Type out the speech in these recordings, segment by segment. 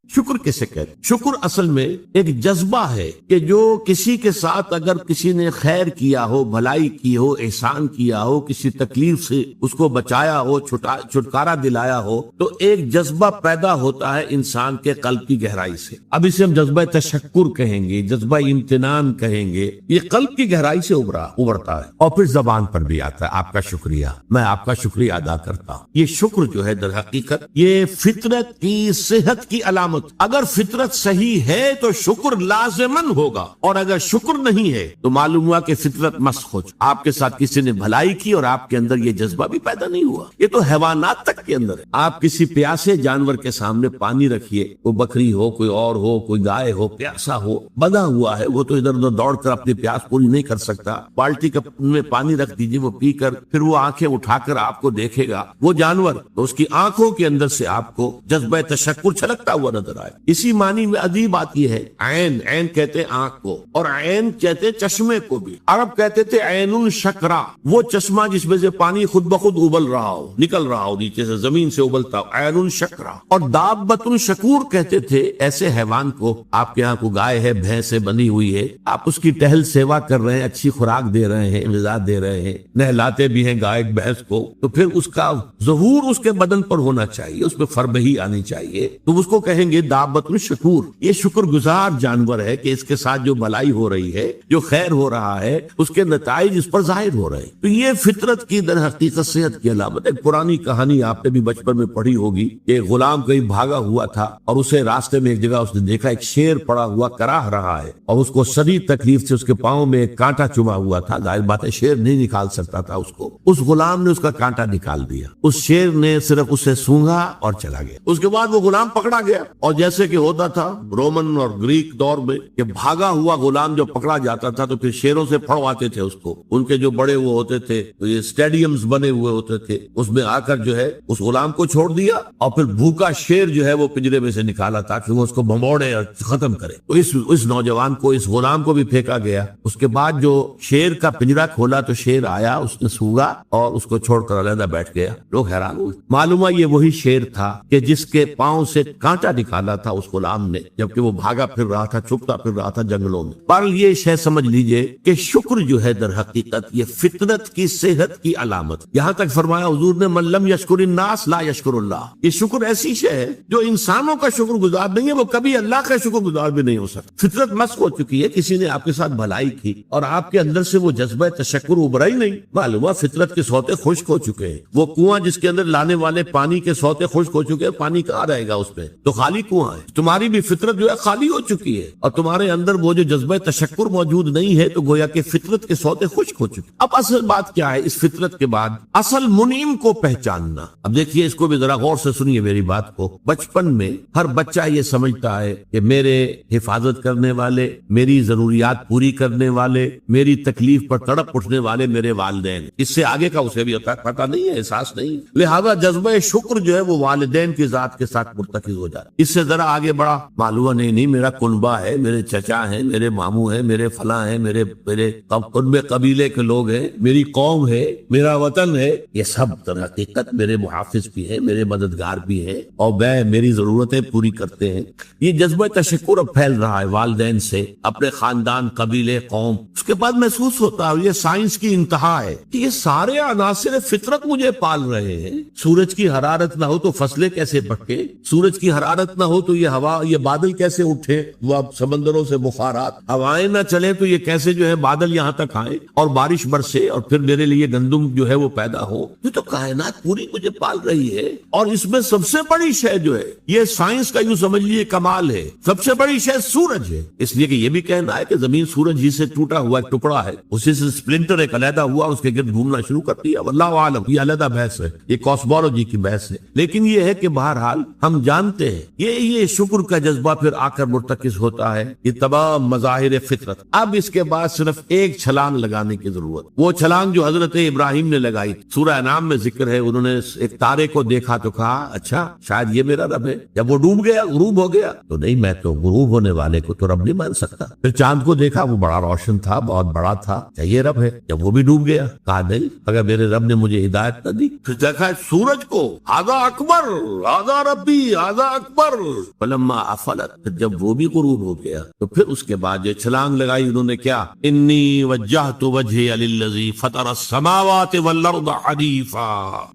شکر کسے کہتے ہیں؟ شکر اصل میں ایک جذبہ ہے کہ جو کسی کے ساتھ اگر کسی نے خیر کیا ہو، بھلائی کی ہو، احسان کیا ہو، کسی تکلیف سے اس کو بچایا ہو، چھٹکارا دلایا ہو، تو ایک جذبہ پیدا ہوتا ہے انسان کے قلب کی گہرائی سے۔ اب اسے ہم جذبہ تشکر کہیں گے، جذبہ امتنان کہیں گے، یہ قلب کی گہرائی سے ابھرتا ہے اور پھر زبان پر بھی آتا ہے، آپ کا شکریہ، میں آپ کا شکریہ ادا کرتا ہوں۔ یہ شکر جو ہے در حقیقت یہ فطرت کی صحت کی علامت۔ اگر فطرت صحیح ہے تو شکر لازماً ہوگا، اور اگر شکر نہیں ہے تو معلوم ہوا کہ فطرت مسخ ہو چکی، آپ کے ساتھ کسی نے بھلائی کی اور آپ کے اندر یہ جذبہ بھی پیدا نہیں ہوا۔ یہ تو حیوانات تک کے اندر ہے۔ آپ کسی پیاسے جانور کے سامنے پانی رکھیے، کوئی بکری ہو، کوئی اور ہو، کوئی گائے ہو، پیاسا ہو، بندھا ہوا ہے، وہ تو ادھر ادھر دوڑ کر اپنی پیاس پوری نہیں کر سکتا، بالٹی میں پانی رکھ دیجیے، وہ پی کر پھر وہ آنکھیں اٹھا کر آپ کو دیکھے گا، وہ جانور تو اس کی آنکھوں کے اندر سے آپ کو جذبہ تشکر چھلکتا ہوا نظر آئے۔ اسی معنی میں عجیب بات یہ ہے، عین، عین کہتے ہیں آنکھ کو، اور عین کہتے ہیں چشمے کو بھی۔ عرب کہتے تھے عین الشکرا، وہ چشمہ جس میں سے پانی خود بخود ابل رہا ہو، نکل رہا ہو، نیچے سے زمین سے ابلتا ہو، عین الشکرا۔ اور دابۃ الشکور کہتے تھے ایسے حیوان کو، آپ کے یہاں کو گائے ہے، بھینس سے بندھی ہوئی ہے، آپ اس کی ٹہل سیوا کر رہے ہیں، اچھی خوراک دے رہے ہیں، غذا دے رہے ہیں، نہلاتے بھی ہیں گائے بھینس کو، تو پھر اس کا ظہور اس کے بدن پر ہونا چاہیے، اس میں فربہی آنی چاہیے، تو اس کو کہیں گے دابۃ الشکور۔ یہ شکر گزار جانور ہے کہ اس کے ساتھ جو بھلائی ہو رہی ہے، جو خیر ہو رہا ہے، اس کے نتائج اس پر ظاہر ہو رہے ہیں۔ تو یہ فطرت کی در حقیقت صحت کی علامت۔ ایک پرانی کہانی آپ نے بھی بچپن میں پڑھی ہوگی کہ غلام کہیں بھاگا ہوا تھا اور اسے راستے میں ایک جگہ اس نے دیکھا ایک شیر پڑا ہوا کراہ رہا ہے، اور اس کو شدید تکلیف سے اس کے پاؤں میں ایک کانٹا چبھا ہوا تھا۔ ظاہر بات ہے شیر نہیں نکال سکتا تھا اس کو، اس غلام نے اس کا کانٹا نکال دیا، اس شیر نے صرف اسے سونگا اور چلا گیا۔ اس کے بعد وہ غلام پکڑا گیا، اور جیسے کہ ہوتا تھا رومن اور گریک دور میں کہ بھاگا ہوا غلام جو پکڑا جاتا تھا تو پھر شیروں سے پھڑواتے تھے اس کو، ان کے جو بڑے وہ ہوتے تھے، تو یہ اسٹیڈیمز بنے ہوئے ہوتے تھے، اس میں آ کر جو ہے اس غلام کو چھوڑ دیا، اور پھر بھوکا شیر جو ہے وہ پنجرے میں سے نکالا تاکہ وہ اس کو بھموڑے اور ختم کرے۔ تو اس نوجوان کو، اس غلام کو بھی پھینکا گیا۔ اس کے بعد جو شیر کا پنجرا کھولا تو شیر آیا، اس نے سونگا اور اس کو چھوڑ کر علیحدہ بیٹھ گیا۔ لوگ حیران ہوئے، معلوم ہے یہ وہی شیر تھا کہ جس کے پاؤں سے کانٹا نکالا تھا اس غلام نے، جبکہ وہ بھاگا پھر رہا تھا، چھپتا پھر رہا تھا جنگلوں میں۔ پر یہ شے سمجھ لیجئے کہ شکر جو ہے در حقیقت یہ فطرت کی صحت کی علامت۔ یہاں تک فرمایا حضور نے من لم یشکر الناس لا یشکر اللہ۔ یہ شکر ایسی شے ہے جو انسانوں کا شکر گزار نہیں ہے، وہ کبھی اللہ کا شکر گزار بھی نہیں ہو سکتا۔ فطرت مسخ ہو چکی ہے، کسی نے آپ کے ساتھ بھلائی کی اور آپ کے اندر سے وہ جذبہ تشکر ابھرا ہی نہیں، معلوم ہے فطرت کے سوتے خشک ہو چکے ہیں۔ وہ کنواں جس کے اندر لانے والے پانی کے سوتے خشک ہو چکے ہیں، پانی کہاں رہے گا اس میں، تو خالی کنواں ہے۔ تمہاری بھی فطرت جو ہے خالی ہو چکی ہے، اور تمہارے اندر وہ جو جذبہ تشکر موجود نہیں ہے، تو گویا کہ فطرت کے سوتے خشک ہو چکے۔ اب اصل بات کیا ہے اس فطرت کے بعد؟ اصل منعم کو پہچاننا۔ اب دیکھیے اس کو بھی ذرا غور سے سنیے میری بات کو۔ بچپن میں ہر بچہ یہ سمجھتا ہے کہ میرے حفاظت کرنے والے، میری ضروریات پوری کرنے والے، میری تکلیف پر تڑپ اٹھنے والے میرے والدین، اس سے آگے کا اسے بھی پتہ نہیں ہے، احساس نہیں، لہذا جذبہ شکر جو ہے وہ والدین کی ذات کے ساتھ مرتکز ہو جاتا ہے۔ اس سے ذرا آگے بڑھا، معلوم نہیں میرا کنبہ ہے، میرے چچا ہیں، میرے ماموں ہیں، میرے فلاں ہیں، میرے کنبے قبیلے کے لوگ ہیں، میری قوم ہے، میرا وطن ہے، یہ سب در حقیقت میرے محافظ بھی ہیں، میرے مددگار بھی ہیں، اور میری ضرورتیں پوری کرتے ہیں۔ یہ جذبہ تشکر اب پھیل رہا ہے والدین سے، اپنے خاندان، قبیلے، قوم۔ اس کے بعد محسوس ہوتا ہے، یہ سائنس کی انتہا ہے کہ یہ سارے عناصر فطرت مجھے پال رہے ہیں۔ سورج کی حرارت نہ ہو تو فصلیں کیسے پکے، سورج کی حرارت نہ ہو تو یہ ہوا، یہ بادل کیسے اٹھے، وہ سمندروں سے بخارات، ہوائیں نہ چلے تو یہ کیسے جو ہے بادل یہاں تک آئے اور بارش برسے اور پھر میرے لیے گندم جو ہے وہ پیدا ہو۔ یہ تو کائنات پوری مجھے پال رہی ہے، اور اس میں سب سے بڑی شے جو ہے، یہ سائنس کا یوں سمجھ لیے کمال ہے، سب سے بڑی شے سورج ہے۔ اس لیے کہ یہ بھی کہنا ہے کہ زمین سورج ہی سے ٹوٹا ہوا ایک ٹکڑا ہے، اسی سے سپلنٹر ایک علیحدہ ہوا، اس کے گرد گھومنا شروع کر دیا، واللہ عالم، یہ علیحدہ بحث ہے، یہ کاسمولوجی کی بحث ہے۔ لیکن یہ ہے کہ بہرحال ہم جانتے ہیں یہ شکر کا جذبہ پھر آ کر مرتکز ہوتا ہے، یہ تمام مظاہر فطرت۔ اب اس کے بعد صرف ایک چھلانگ لگانے کی ضرورت، وہ چھلانگ جو حضرت ابراہیم نے لگائی، سورہ انعام میں ذکر ہے، انہوں نے ایک تارے کو دیکھا تو کہا اچھا شاید یہ میرا رب ہے۔ جب وہ ڈوب گیا، غروب ہو گیا، تو نہیں میں تو غروب ہونے والے کو تو رب نہیں مان سکتا۔ پھر چاند کو دیکھا، وہ بڑا روشن تھا، بہت بڑا تھا، یہ رب ہے۔ جب وہ بھی ڈوب گیا، کہا نہیں اگر میرے رب نے مجھے ہدایت نہ دی۔ پھر دیکھا سورج کو، ہذا اکبر، ہذا ربی، ہذا اکبر، فلما افلت، جب وہ بھی غروب ہو گیا تو پھر اس کے بعد یہ چھلانگ لگائی انہوں نے کیا، انی وجہت وجہی للذی فطر السماوات والارض حنیفا،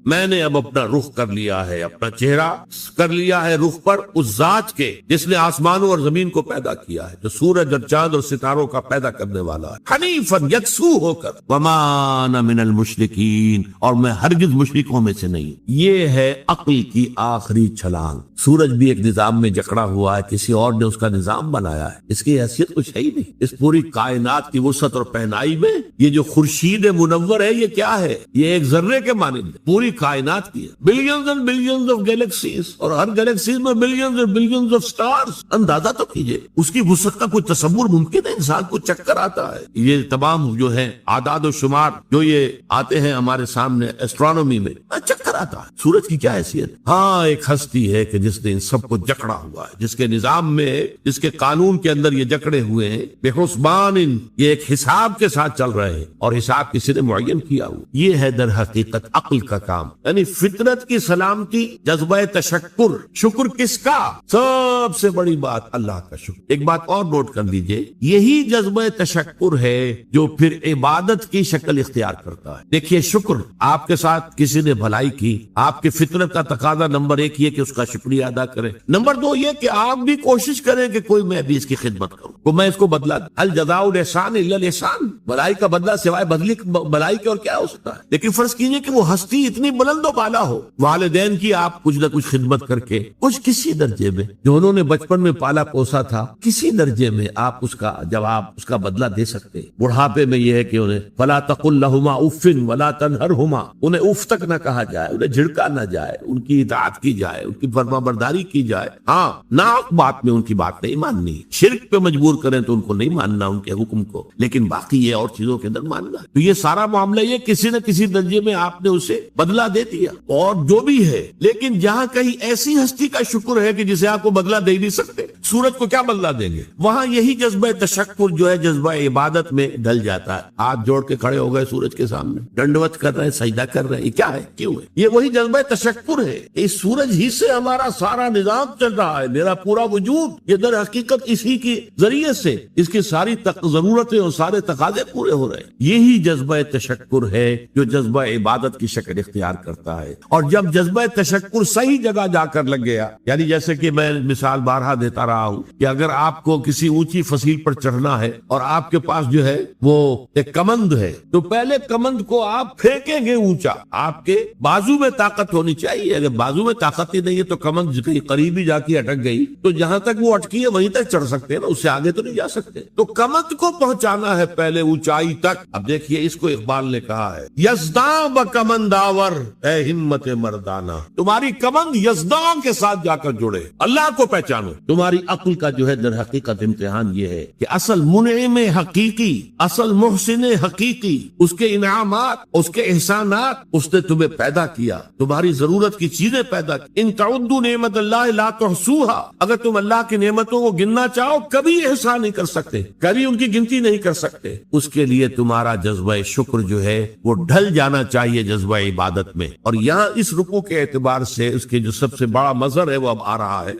میں نے اب اپنا رخ کر لیا ہے، اپنا چہرہ کر لیا ہے رخ پر اس ذات کے جس نے آسمانوں اور زمین کو پیدا کیا ہے، جو سورج اور چاند اور ستاروں کا پیدا کرنے والا ہے، حنیفا یکسو ہو کر، وما انا من المشرکین، اور میں ہرگز مشرکوں میں سے نہیں۔ یہ ہے عقل کی آخری چھلانگ۔ سورج بھی ایک نظام میں جکڑا ہوا ہے، کسی اور نے اس کا نظام بنایا ہے، اس کی حیثیت کچھ ہے ہی نہیں۔ اس پوری کائنات کی وسعت اور پہنائی میں یہ جو خورشید منور ہے یہ کیا ہے، یہ ایک ذرے کے مانند پوری کائنات کی ہے، billions and billions of galaxies, اور ہر گیلیکسیز میں billions and billions of stars. اندازہ تو کیجئے اس کی وسعت کا کوئی تصور ممکن ہے؟ انسان کو چکر آتا ہے۔ یہ تمام جو ہے اعداد و شمار جو یہ آتے ہیں ہمارے سامنے ایسٹرونومی میں، چکر آتا ہے۔ سورج کی کیا حیثیت؟ ہاں ایک ہستی ہے کہ جس نے ان سب کو جکڑا ہوا ہے، جس کے نظام میں، جس کے قانون کے اندر یہ جکڑے ہوئے ہیں، بے حسبان، یہ ایک حساب کے ساتھ چل رہے ہیں اور حساب کسی نے معین کیا ہوا۔ یہ ہے در حقیقت عقل کا کام، یعنی فطرت کی سلامتی، جذبہ تشکر، شکر کس کا؟ سب سے بڑی بات اللہ کا شکر۔ ایک بات اور نوٹ کر لیجئے، یہی جذبہ تشکر ہے جو پھر عبادت کی شکل اختیار کرتا ہے۔ دیکھیے شکر، آپ کے ساتھ کسی نے بھلائی کی، آپ کی فطرت کا تقاضا نمبر ایک یہ کہ اس کا شکریہ ادا کریں، نمبر دو یہ کہ آپ بھی کوشش کریں کہ کوئی میں بھی اس کی خدمت کروں، کو میں اس کو بدلا دوں۔ الجزاء الاحسان الا الاحسان، بھلائی کا بدلہ سوائے بھلائی کے اور کیا ہو سکتا ہے؟ لیکن فرض کیجئے کہ وہ ہستی اتنی بلند و بالا ہو، والدین کی آپ کچھ نہ کچھ خدمت کر کے کچھ کسی درجے میں جو انہوں نے بچپن میں پالا پوسا تھا، کسی درجے میں آپ اس کا جب آپ اس کا بدلہ دے سکتے۔ بڑھاپے میں یہ ہے کہ انہیں فلا تقل لهما اف ولا تنهرهما، انہیں اف تک نہ کہا جائے، انہیں جھڑکا نہ جائے، ان کی اطاعت کی جائے، ان کی فرما برداری کی جائے۔ ہاں ناحق بات میں ان کی بات نہیں ماننی، شرک پہ مجبور کریں تو ان کو نہیں ماننا، ان کے حکم کو، لیکن باقی یہ اور چیزوں کے اندر ماننا۔ تو یہ سارا معاملہ یہ کسی نہ کسی درجے میں آپ نے اسے بدلہ دے دیا اور جو بھی ہے، لیکن جہاں کہیں ایسی ہستی کا شکر ہے کہ جسے آپ کو بدلہ دے نہیں سکتے، سورج کو کیا بدلہ دیں گے، وہاں یہی جذبہ تشکر جو ہے جذبہ عبادت میں ڈھل جاتا ہے۔ ہاتھ جوڑ کے کھڑے ہو گئے سورج کے سامنے، ڈنڈوت کر رہے ہیں، سجدہ کر رہے ہیں، یہ کیا ہے، کیوں ہے؟ یہ وہی جذبہ تشکر ہے۔ اس سورج ہی سے ہمارا سارا نظام چل رہا ہے، میرا پورا وجود یہ در حقیقت اسی کے ذریعے سے اس کی ساری ضرورتیں اور سارے تقاضے پورے ہو رہے ہیں۔ یہی جذبہ تشکر ہے جو جذبہ عبادت کی شکل اختیار کرتا ہے۔ اور جب جذبہ تشکر صحیح جگہ جا کر لگ گیا، یعنی جیسے کہ میں مثال بارہا دیتا رہا ہوں کہ اگر آپ کو کسی اونچی فصیل پر چڑھنا ہے اور آپ کے پاس جو ہے وہ ایک کمند ہے، تو پہلے کمند کو آپ پھینکیں گے اونچا، آپ کے بازو میں طاقت ہونی چاہیے۔ اگر بازو میں طاقت ہی نہیں ہے تو کمند کہیں قریب ہی جا کے اٹک گئی تو جہاں تک وہ اٹکی ہے وہیں تک چڑھ سکتے ہیں نا، اس سے آگے تو نہیں جا سکتے۔ تو کمند کو پہنچانا ہے پہلے اونچائی تک۔ اب دیکھیے اس کو اقبال نے کہا ہے، یزداں بکمند آور اے ہمت مردانہ، تمہاری کمند یزداں کے ساتھ جا کر جڑے، اللہ کو پہچانو۔ تمہاری عقل کا جو ہے در حقیقت امتحان یہ ہے کہ اصل منعم حقیقی، اصل محسن حقیقی، اس کے انعامات، اس کے احسانات، اس نے تمہیں پیدا کیا، تمہاری ضرورت کی چیزیں پیدا کی۔ ان تعدوا نعمت اللہ لا تحصوها، اگر تم اللہ کی نعمتوں کو گننا چاہو کبھی احسان نہیں کر سکتے، کبھی ان کی گنتی نہیں کر سکتے۔ اس کے لیے تمہارا جذبہ شکر جو ہے وہ ڈھل جانا چاہیے جذبہ عبادت میں۔ اور یہاں اس رکوع کے اعتبار سے اس کے جو سب سے بڑا مظہر ہے وہ اب آ رہا ہے،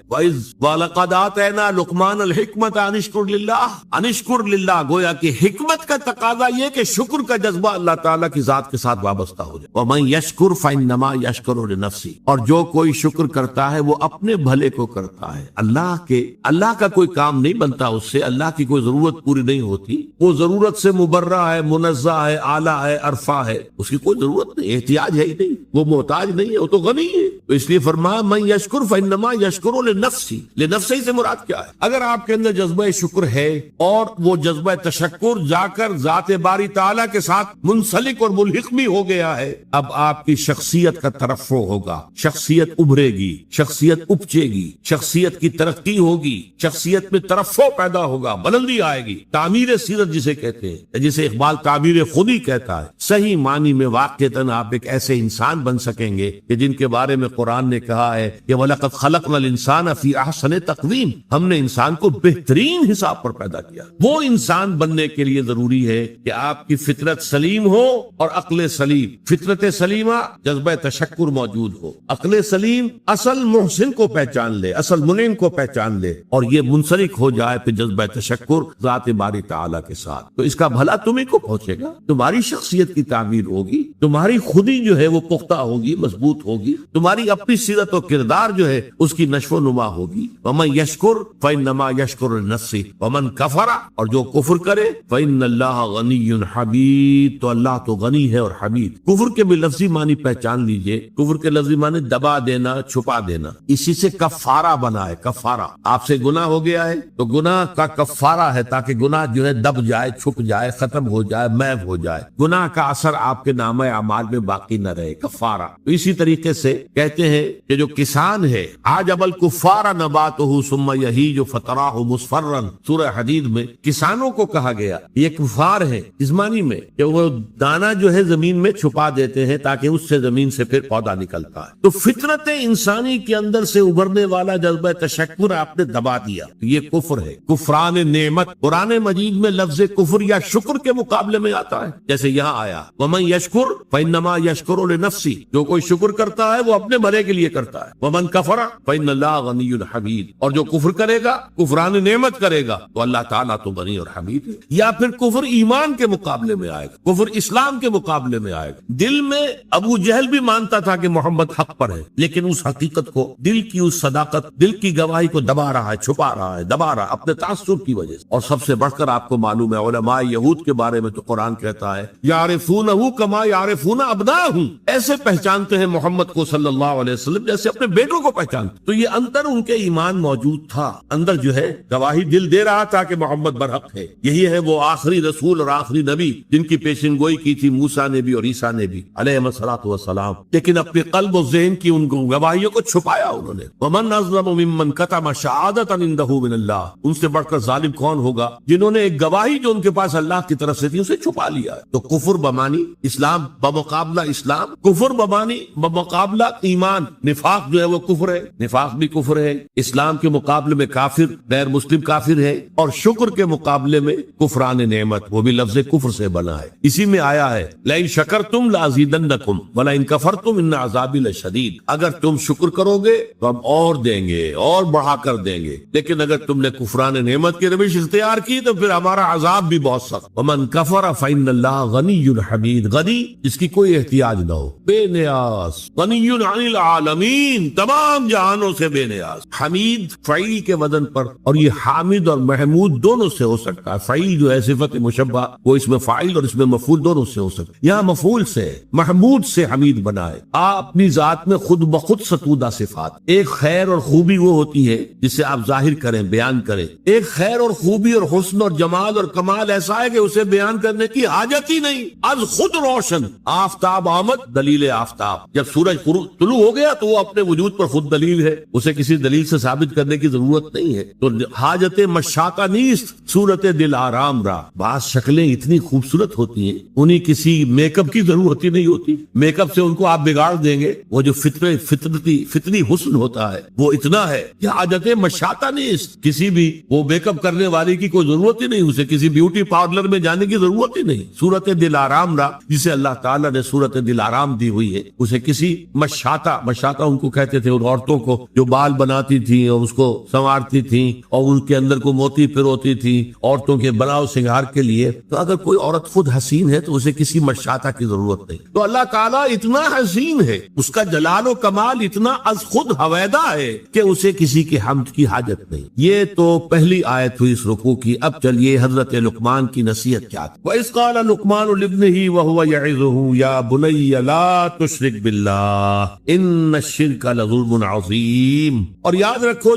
وَلَقَدْ آتَيْنَا لُقْمَانَ الْحِكْمَةَ أَنِ اشْكُرْ لِلَّهِ، أَنِ اشْكُرْ لِلَّهِ، گویا کہ حکمت کا تقاضا یہ کہ شکر کا جذبہ اللہ تعالیٰ کی ذات کے ساتھ وابستہ ہو جائے۔ وَمَن يَشْكُرْ فَإِنَّمَا يَشْكُرُ لِنَفْسِهِ، اور جو کوئی شکر کرتا ہے وہ اپنے بھلے کو کرتا ہے۔ اللہ کا کوئی کام نہیں بنتا اس سے، اللہ کی کوئی ضرورت پوری نہیں ہوتی، وہ ضرورت سے مبرہ ہے، منزہ ہے، اعلیٰ ہے، عرفہ ہے، اس کی کوئی ضرورت نہیں، احتیاج ہے ہی نہیں، وہ محتاج نہیں ہے، وہ تو غنی ہے۔ تو اس لیے فرمایا من یشکر فإنما یشکر لنفسہ، لنفسہ سے مراد کیا ہے؟ اگر آپ کے اندر جذبہ شکر ہے اور وہ جذبہ تشکر جا کر ذات باری تعالیٰ کے ساتھ منسلک اور ملحق بھی ہو گیا ہے، اب آپ کی شخصیت کا ترفع ہوگا، شخصیت ابھرے گی، شخصیت اپچے گی، شخصیت کی ترقی ہوگی، شخصیت میں ترفع پیدا ہوگا، بلندی آئے گی، تعمیر سیرت جسے کہتے ہیں، جسے اقبال تعمیر خودی کہتا ہے۔ صحیح معنی میں واقعتاً آپ ایک ایسے انسان بن سکیں گے کہ جن کے بارے میں قرآن نے کہا ہے کہ وَلَقَدْ خَلَقْنَا الْإِنسَانَ فِي أَحْسَنِ تَقْوِيمٍ، ہم نے انسان کو بہترین حساب پر پیدا کیا. وہ انسان بننے کے لیے ضروری ہے کہ آپ کی فطرت سلیم ہو اور عقل سلیم. فطرت سلیمہ جذبہ تشکر موجود ہو، عقل سلیم اصل محسن کو پہچان لے، اصل منعم کو پہچان لے، اور یہ منسلک ہو جائے پھر جذبہ تشکر ذات باری تعالیٰ کے ساتھ. تو اس کا بھلا تمہیں کو پہنچے گا، تمہاری شخصیت کی تعمیر ہوگی، تمہاری خودی جو ہے وہ پختہ ہوگی، مضبوط ہوگی، تمہاری اپنی سیرت و کردار جو ہے اس کی نشو و نما ہوگی. ومن یشکر فانما یشکر لنفسہ ومن کفر، اور جو کفر کرے فان اللہ غنی حمید، تو اللہ تو غنی ہے اور حمید. کفر کے بھی لفظی معنی پہچان لیجئے. کفر کے لفظی معنی دبا دینا، چھپا دینا. اسی سے کفارہ بنا ہے. کفارہ، آپ سے گناہ ہو گیا ہے تو گناہ کا کفارہ ہے تاکہ گناہ جو ہے دب جائے، چھپ جائے، ختم ہو جائے، محو ہو جائے، گناہ کا اثر آپ کے نامہ اعمال میں باقی نہ رہے. کفارہ. تو اسی طریقے سے کہتے ہیں کہ جو کسان ہے عجب الکفار نباتہ ثم یہیج فتراہ مصفرا، سورہ حدید میں کسانوں کو کہا گیا. یہ کفار ہے اس معنی میں کہ وہ دانہ جو ہے زمین میں چھپا دیتے ہیں تاکہ اس سے زمین سے پھر پودا نکلتا ہے. تو فطرت انسانی کے اندر سے ابھرنے والا جذبہ تشکر آپ نے دبا دیا، یہ کفر ہے. کفران نعمت قرآن مجید میں لفظ کفر یا شکر کے مقابلے میں آتا ہے، جیسے یہاں آیا ومن یشکر فانما یشکر لنفسہ، جو کوئی شکر کرتا ہے وہ اپنے بھلے کے لیے کرتا ہے. ومن کفر فان اللہ غنی حمید، اور جو کفر کرے گا، کفران نعمت کرے گا، تو اللہ تعالیٰ تو غنی اور حمید ہے. یا پھر کفر ایمان کے مقابلے میں آئے گا، کفر اسلام کے مقابلے میں آئے گا. دل میں ابو جہل بھی مانتا تھا کہ محمد حق پر ہے، لیکن اس حقیقت کو، دل کی اس صداقت، دل کی گواہی کو دبا رہا ہے، چھپا رہا ہے، دبا رہا اپنے تعصب کی وجہ سے. اور سب سے بڑھ کر آپ کو معلوم ہے علماء یہود کے بارے میں تو قرآن کہتا ہے یعرفونہ کما یعرفون ابناءہم، ایسے پہچانتے ہیں محمد کو صلی اللہ علیہ وسلم جیسے اپنے بیٹوں کو پہچانتے. تو یہ اندر ان کے ایمان موجود تھا، اندر جو ہے گواہی دل دے رہا تھا کہ محمد برحق ہے. یہی ہے وہ آخری رسول اور آخری نبی جن کی پیشن گوئی کی تھی موسیٰ نے بھی اور عیسیٰ نے بھی علیہ الصلوۃ والسلام، لیکن اپنے قلب و ذہن کی ان گواہیوں کو چھپایا انہوں نے. ومن اظلم ممن کتم شہادۃ عنده من اللہ، ان سے بڑھ کر ظالم کون ہوگا جنہوں نے ایک گواہی جو ان کے پاس اللہ کی طرف سے تھی اسے چھپا لیا. تو کفر بمانی اسلام بمقابلہ اسلام، کفر بمانی بمقابلہ ایمان. نفاق جو ہے وہ کفر ہے، نفاق بھی کفر ہے. اسلام کے مقابلے میں کافر، غیر مسلم کافر ہے. اور شکر کے مقابلے میں کفران نعمت، وہ بھی لفظ کفر سے بنا ہے. اسی میں آیا ہے لئن شکرتم لازیدنکم ولئن کفرتم ان عذابی لشدید، اگر تم شکر کرو گے تو ہم اور دیں گے اور بڑھا کر دیں گے، لیکن اگر تم نے کفران نعمت کی روش اختیار کی تو پھر ہمارا عذاب بھی بہت سخت. ومن کفر فإن اللہ غنی حمید، غنی جس کی کوئی احتیاج نہ ہو، بے نیاز، غنی عن العالمین، تمام جہانوں سے بے نیاز. حمید فعیل کے وزن پر، اور یہ حامد اور محمود دونوں سے ہو سکتا ہے. فعیل جو ہے صفت مشبہ، وہ اس میں فاعل اور اس میں مفعول دونوں سے ہو سکتا ہے. یہاں مفعول سے، محمود سے حمید بنائے. آپ اپنی ذات میں خود بخود ستودہ صفات، ایک خیر اور خوبی وہ ہوتی ہے جسے آپ ظاہر کریں، بیان کریں. ایک خیر اور خوبی اور حسن اور جمال اور کمال ایسا ہے کہ اسے بیان کرنے کی حاجت ہی نہیں، از خود روشن. آفتاب آمد، دلیل آفتاب. جب سورج طلوع ہو گیا تو وہ اپنے وجود پر خود دلیل ہے، اسے کسی دلیل سے ثابت کرنے کی ضرورت نہیں ہے. تو حاجت مشاطہ نیست صورت دل آرام را. بعض شکلیں اتنی خوبصورت ہوتی ہیں انہیں کسی میک اپ کی ضرورت ہی نہیں ہوتی. میک اپ سے ان کو آپ بگاڑ دیں گے. وہ جو فطری حسن ہوتا ہے وہ اتنا ہے کہ حاجت مشاطہ نیست، کسی بھی وہ میک اپ کرنے والی کی کوئی ضرورت ہی نہیں، اسے کسی بیوٹی پارلر میں جانے کی ضرورت ہی نہیں. صورت دل آرام را، جسے اللہ تعالیٰ نے صورت دل آرام دی ہوئی ہے، اسے کسی مشاطہ ان کو کہتے تھے ان عورتوں کو جو بال بناتی تھیں اور اس کو سنوارتی تھیں اور ان کے اندر کو موتی پروتی تھی عورتوں کے بناؤ سنگار کے لیے. تو اگر کوئی عورت خود حسین ہے تو اسے کسی مشاطہ کی ضرورت نہیں. تو اللہ تعالیٰ اتنا حسین ہے، اس کا جلال و کمال اتنا از خود ہویدا ہے کہ اسے کسی کی حمد کی حاجت نہیں. یہ تو پہلی آیت ہوئی اس رکوع کی. اب چلیے حضرت لقمان کی نصیحت کیا تھی. وَإِذْ قَالَ لُقْمَانُ لِابْنِهِ وَهُوَ يَعِظُهُ يَا بُنَيَّ لَا تُشْرِكْ بِاللَّهِ إِنَّ الشِّرْكَ لَظُلْمٌ عَظِيمٌ. اور یاد رکھو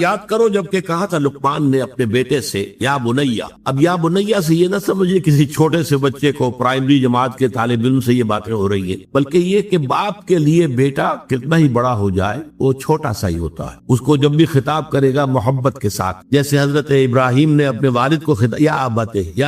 یاد کرو جب کہ کہا تھا لقمان نے اپنے بیٹے سے یا بنیا. اب یا بنیا سے یہ نہ سمجھے کسی چھوٹے سے بچے کو، پرائمری جماعت کے طالب علم سے یہ باتیں ہو رہی ہیں، بلکہ یہ کہ باپ کے لیے بیٹا کتنا ہی بڑا ہو جائے وہ چھوٹا سا ہی ہوتا ہے. اس کو جب بھی خطاب کرے گا محبت کے ساتھ، جیسے حضرت ابراہیم نے اپنے والد کو خطاب یا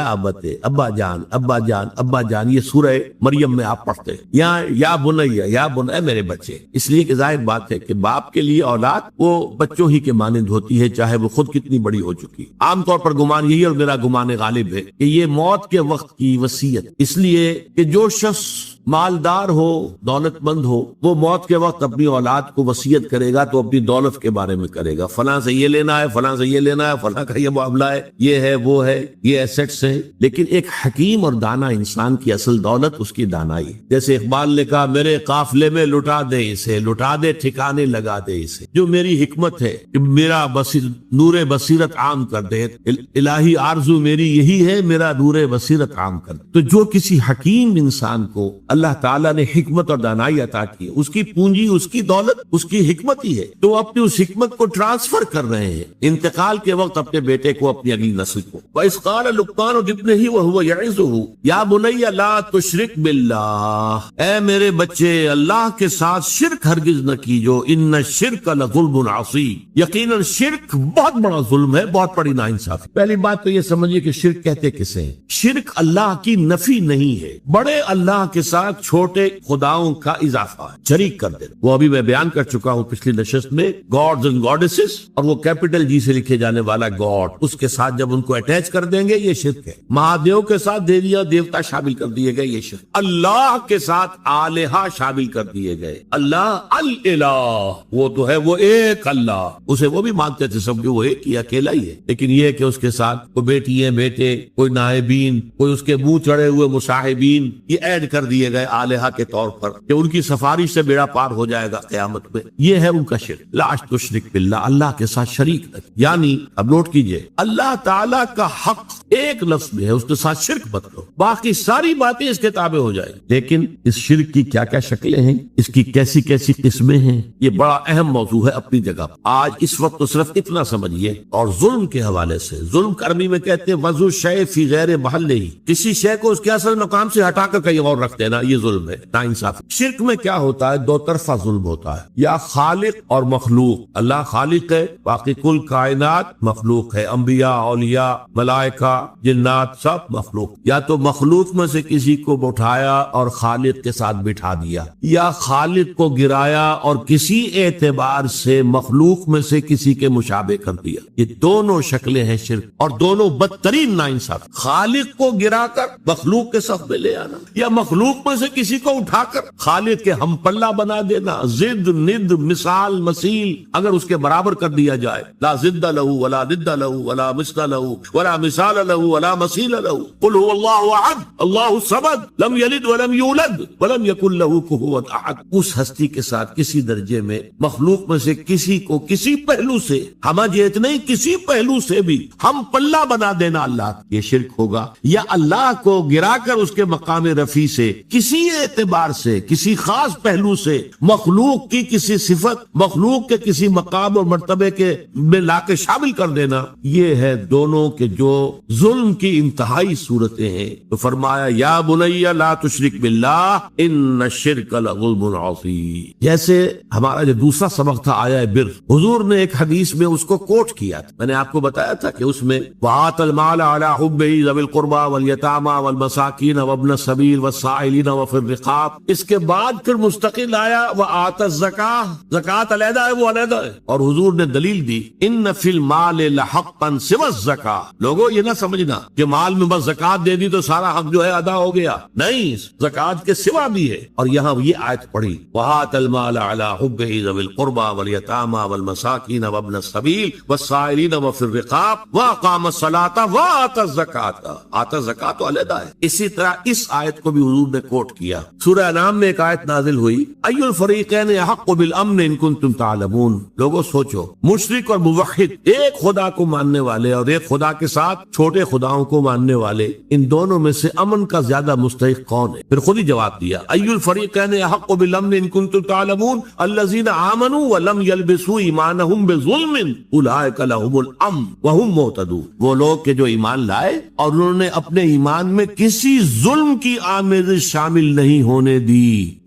ابت ابا جان ابا جان ابا جان. یہ سورہ مریم میں آپ پڑھتے ہیں یا بنیا میرے بچے، اس لیے کہ ظاہر بات ہے کہ باپ کے لیے اولاد وہ بچوں ہی کے مانند ہوتی ہے، چاہے وہ خود کتنی بڑی ہو چکی۔ عام طور پر گمان یہی، اور میرا گمان غالب ہے، کہ یہ موت کے وقت کی وصیت، اس لیے کہ جو شخص مالدار ہو، دولت مند ہو، وہ موت کے وقت اپنی اولاد کو وصیت کرے گا تو اپنی دولت کے بارے میں کرے گا، فلاں سے یہ لینا ہے، فلاں سے یہ لینا ہے، فلاں کا یہ معاملہ ہے، یہ ہے، وہ ہے، یہ ایسٹس ہیں۔ لیکن ایک حکیم اور دانا انسان کی اصل دولت اس کی دانائی ہے۔ جیسے اقبال نے کہا، میرے قافلے میں لٹا دے اسے، لٹا دے ٹھکانے لگا دے اسے۔ جو میری حکمت ہے کہ میرا نور بصیرت عام کر دے، الہی آرزو میری یہی ہے، میرا نور بصیرت عام کر دے۔ تو جو کسی حکیم انسان کو اللہ تعالیٰ نے حکمت اور دانائی عطا کی، اس کی پونجی، اس کی دولت، اس کی حکمت ہی ہے، تو وہ اپنی اس حکمت کو ٹرانسفر کر رہے ہیں انتقال کے وقت اپنے بیٹے کو، اپنی اگلی نسل کو۔ وَإِذْ قَالَ لُقْمَانُ لِابْنِهِ وَهُوَ يَعِظُهُ يَا بُنَيَّ لَا تُشْرِكْ بِاللَّهِ، اے میرے بچے اللہ کے ساتھ شرک ہرگز نہ کیجو، ان الشرک لظلم عظیم، یقیناً شرک بہت بڑا ظلم ہے، بہت بڑی ناانصافی۔ پہلی بات تو یہ سمجھیے کہ شرک کہتے کسے ہیں؟ شرک اللہ کی نفی نہیں ہے، بڑے اللہ کے ساتھ چھوٹے خداؤں کا اضافہ ہے، شریک کر دینا۔ وہ ابھی میں بیان کر چکا ہوں پچھلی نشست میں، گاڈز اینڈ گاڈیسز، اور وہ کیپٹل جی سے لکھے جانے والا گاڈ، اس کے ساتھ جب ان کو اٹیچ کر دیں گے یہ شرک ہے۔ مہادیو کے ساتھ دیویاں دیوتا شامل کر دیے گئے، یہ شرک۔ اللہ کے ساتھ آلہہ شامل کر دیے گئے، اللہ الالہ، وہ تو ہے وہ ایک اللہ، اسے وہ بھی مانتے تھے سب کہ وہ ایک ہی اکیلا ہی ہے، لیکن یہ کہ اس کے ساتھ کوئی بیٹی ہے، بیٹے، کوئی نائبین، کوئی اس کے منہ چڑھے ہوئے مصاحبین، یہ ایڈ کر دیے گئے آلہہ کے طور پر کہ ان کی سفارش سے بیڑا پار ہو جائے گا قیامت میں۔ یہ ہے ان کا شرک، لا تشرک باللہ، اللہ کے ساتھ شریک نہ، یعنی اب نوٹ کیجئے، اللہ تعالیٰ کا حق ایک لفظ میں ہے، اس کے ساتھ شرک مت کرو، باقی ساری باتیں اس کے تابع ہو جائیں۔ لیکن اس شرک کی کیا کیا شکلیں ہیں، اس کی کیسی کیسی قسمیں ہیں، یہ بڑا اہم موضوع ہے اپنی جگہ۔ آج اس وقت تو صرف اتنا سمجھیے، اور ظلم کے حوالے سے، ظلم عربی میں کہتے ہیں وضع الشیء فی غیر محلہ، کسی شے کو اس کے اصل مقام سے ہٹا کر کہیں اور رکھ دینا، یہ ظلم ہے، ناانصافی۔ شرک میں کیا ہوتا ہے؟ دو طرفہ ظلم ہوتا ہے، یا خالق اور مخلوق، اللہ خالق ہے، باقی کل کائنات مخلوق ہے، انبیاء، اولیاء، ملائکہ، جنات، سب مخلوق۔ یا تو مخلوق میں سے کسی کو اٹھایا اور خالق کے ساتھ بٹھا دیا، یا خالق کو گرایا اور کسی اعتبار سے مخلوق میں سے کسی کے مشابہ کر دیا۔ یہ دونوں شکلیں ہیں شرک، اور دونوں بدترین ناانصافی۔ خالق کو گرا کر مخلوق کے صف میں لے آنا، یا مخلوق میں سے کسی کو اٹھا کر خالق کے ہم پلہ بنا دینا، ضد، ند، مثال، مثیل اگر اس کے برابر کر دیا جائے، لا ضد لہ ولا ند لہ ولا مثل لہ ولا مثال لہ ولا مثیل لہ، قل هو اللہ احد اللہ الصمد لم یلد ولم یولد ولم یکن لہ کفوا احد۔ اس ہستی کے ساتھ کسی درجے میں مخلوق میں سے کسی کو کسی پہلو سے، ہمجیت نہیں، کسی پہلو سے بھی ہم پلہ بنا دینا اللہ، یہ شرک ہوگا۔ یا اللہ کو گرا کر اس کے مقام رفیع سے کسی اعتبار سے، کسی خاص پہلو سے مخلوق کی کسی صفت، مخلوق کے کسی مقام اور مرتبے کے میں لا کے شامل کر دینا، یہ ہے دونوں کے جو ظلم کی انتہائی صورتیں ہیں۔ تو فرمایا یا بنی لا تشرک باللہ ان الشرک لظلم عظیم۔ جیسے ہمارا جو دوسرا سبق تھا آیا بر، حضور نے ایک حدیث میں اس کو کوٹ کیا تھا، میں نے آپ کو بتایا تھا کہ اس میں وآت المال علی حبہ ذوی القربى والیتامى والمساکین وابن السبیل والسائلین وفی الرقاب، اس کے بعد پھر مستقل آیا وآت الزکاۃ، زکوٰۃ علیحدہ ہے، وہ علیحدہ ہے، اور حضور نے دلیل دی ان فی المال لحقا سوى الزکاۃ۔ لوگوں یہ نہ سمجھنا کہ مال میں بس زکوٰۃ دے دی تو سارا حق جو ہے ادا ہو گیا، نہیں، زکوٰۃ کے سوا بھی ہے۔ اور یہاں یہ آیت پڑھی وآت المال علی حبہ ذوی القربى والیتامى والمساکین وابن السبیل والسائلین وفی الرقاب واقام الصلاۃ وآت الزکاۃ۔ آت الزکاۃ تو علیحدہ ہے۔ اسی طرح اس آیت کو بھی حضور نے کوٹ کیا۔ سورہ انعام میں ایک آیت نازل ہوئی ای الفریقین احق بالامن ان کنتم تعلمون۔ لوگوں سوچو، مشرک اور موحد، ایک خدا کو ماننے والے اور ایک خدا کے ساتھ چھوٹے خداؤں کو ماننے والے، ان دونوں میں سے امن کا زیادہ مستحق کون ہے؟ پھر خود ہی جواب دیا ای الفریقین احق بالامن ان کنتم تعلمون الذین آمنوا ولم یلبسوا ایمانهم بظلم اولئک لهم الامن وهم مہتدون۔ وہ لوگ کہ جو ایمان لائے اور انہوں نے اپنے ایمان میں کسی ظلم کی آمیزش شامل نہیں ہونے دی،